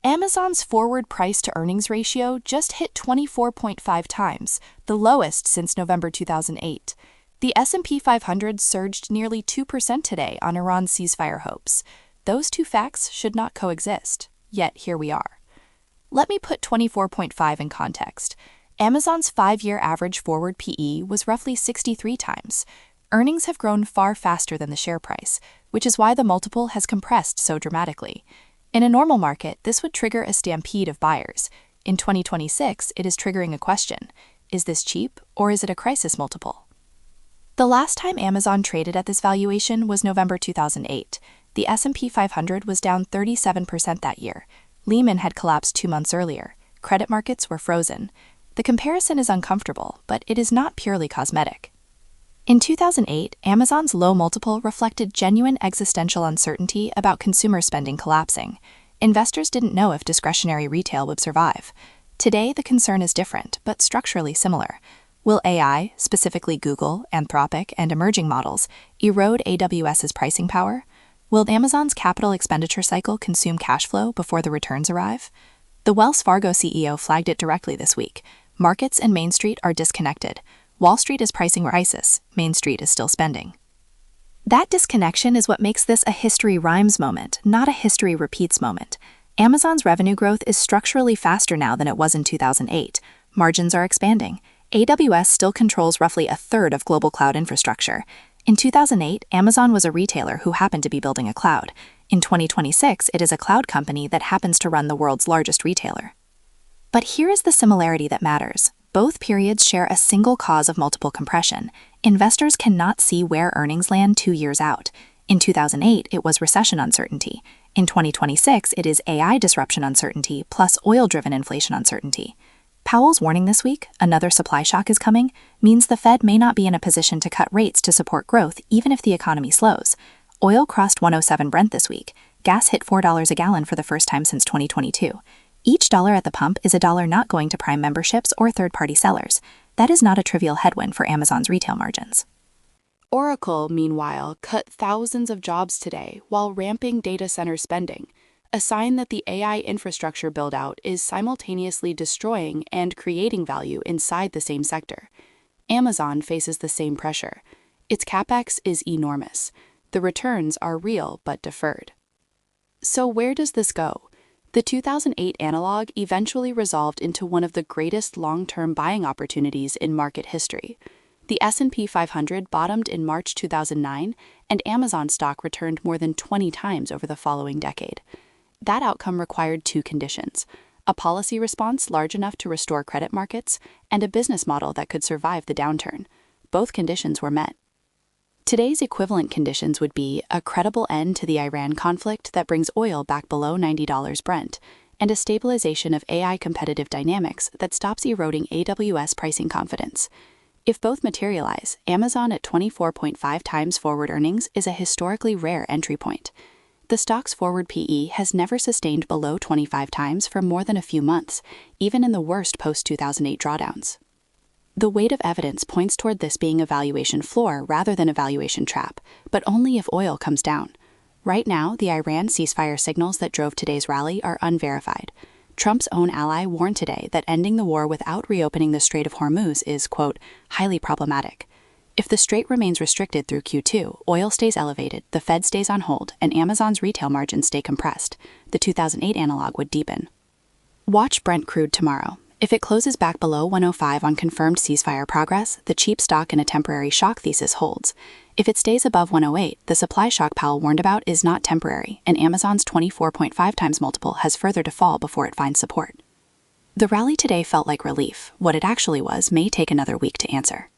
Amazon's forward price-to-earnings ratio just hit 24.5 times, the lowest since November 2008. The S&P 500 surged nearly 2% today on Iran's ceasefire hopes. Those two facts should not coexist, yet here we are. Let me put 24.5 in context. Amazon's 5-year average forward PE was roughly 63 times. Earnings have grown far faster than the share price, which is why the multiple has compressed so dramatically. In a normal market, this would trigger a stampede of buyers. In 2026, it is triggering a question. Is this cheap, or is it a crisis multiple? The last time Amazon traded at this valuation was November 2008. The S&P 500 was down 37% that year. Lehman had collapsed 2 months earlier. Credit markets were frozen. The comparison is uncomfortable, but it is not purely cosmetic. In 2008, Amazon's low multiple reflected genuine existential uncertainty about consumer spending collapsing. Investors didn't know if discretionary retail would survive. Today, the concern is different, but structurally similar. Will AI, specifically Google, Anthropic, and emerging models, erode AWS's pricing power? Will Amazon's capital expenditure cycle consume cash flow before the returns arrive? The Wells Fargo CEO flagged it directly this week. Markets and Main Street are disconnected. Wall Street is pricing crisis, Main Street is still spending. That disconnection is what makes this a history rhymes moment, not a history repeats moment. Amazon's revenue growth is structurally faster now than it was in 2008. Margins are expanding. AWS still controls roughly a third of global cloud infrastructure. In 2008, Amazon was a retailer who happened to be building a cloud. In 2026, it is a cloud company that happens to run the world's largest retailer. But here is the similarity that matters. Both periods share a single cause of multiple compression. Investors cannot see where earnings land 2 years out. In 2008, it was recession uncertainty. In 2026, it is AI disruption uncertainty plus oil-driven inflation uncertainty. Powell's warning this week, another supply shock is coming, means the Fed may not be in a position to cut rates to support growth even if the economy slows. Oil crossed 107 Brent this week. Gas hit $4 a gallon for the first time since 2022. Each dollar at the pump is a dollar not going to Prime memberships or third-party sellers. That is not a trivial headwind for Amazon's retail margins. Oracle, meanwhile, cut thousands of jobs today while ramping data center spending, a sign that the AI infrastructure build-out is simultaneously destroying and creating value inside the same sector. Amazon faces the same pressure. Its capex is enormous. The returns are real but deferred. So where does this go? The 2008 analog eventually resolved into one of the greatest long-term buying opportunities in market history. The S&P 500 bottomed in March 2009, and Amazon stock returned more than 20 times over the following decade. That outcome required 2 conditions: a policy response large enough to restore credit markets, and a business model that could survive the downturn. Both conditions were met. Today's equivalent conditions would be a credible end to the Iran conflict that brings oil back below $90 Brent, and a stabilization of AI competitive dynamics that stops eroding AWS pricing confidence. If both materialize, Amazon at 24.5 times forward earnings is a historically rare entry point. The stock's forward PE has never sustained below 25 times for more than a few months, even in the worst post-2008 drawdowns. The weight of evidence points toward this being a valuation floor rather than a valuation trap, but only if oil comes down. Right now, the Iran ceasefire signals that drove today's rally are unverified. Trump's own ally warned today that ending the war without reopening the Strait of Hormuz is, quote, highly problematic. If the strait remains restricted through Q2, oil stays elevated, the Fed stays on hold, and Amazon's retail margins stay compressed, the 2008 analog would deepen. Watch Brent crude tomorrow. If it closes back below 105 on confirmed ceasefire progress, the cheap stock in a temporary shock thesis holds. If it stays above 108, the supply shock Powell warned about is not temporary, and Amazon's 24.5 times multiple has further to fall before it finds support. The rally today felt like relief. What it actually was may take another week to answer.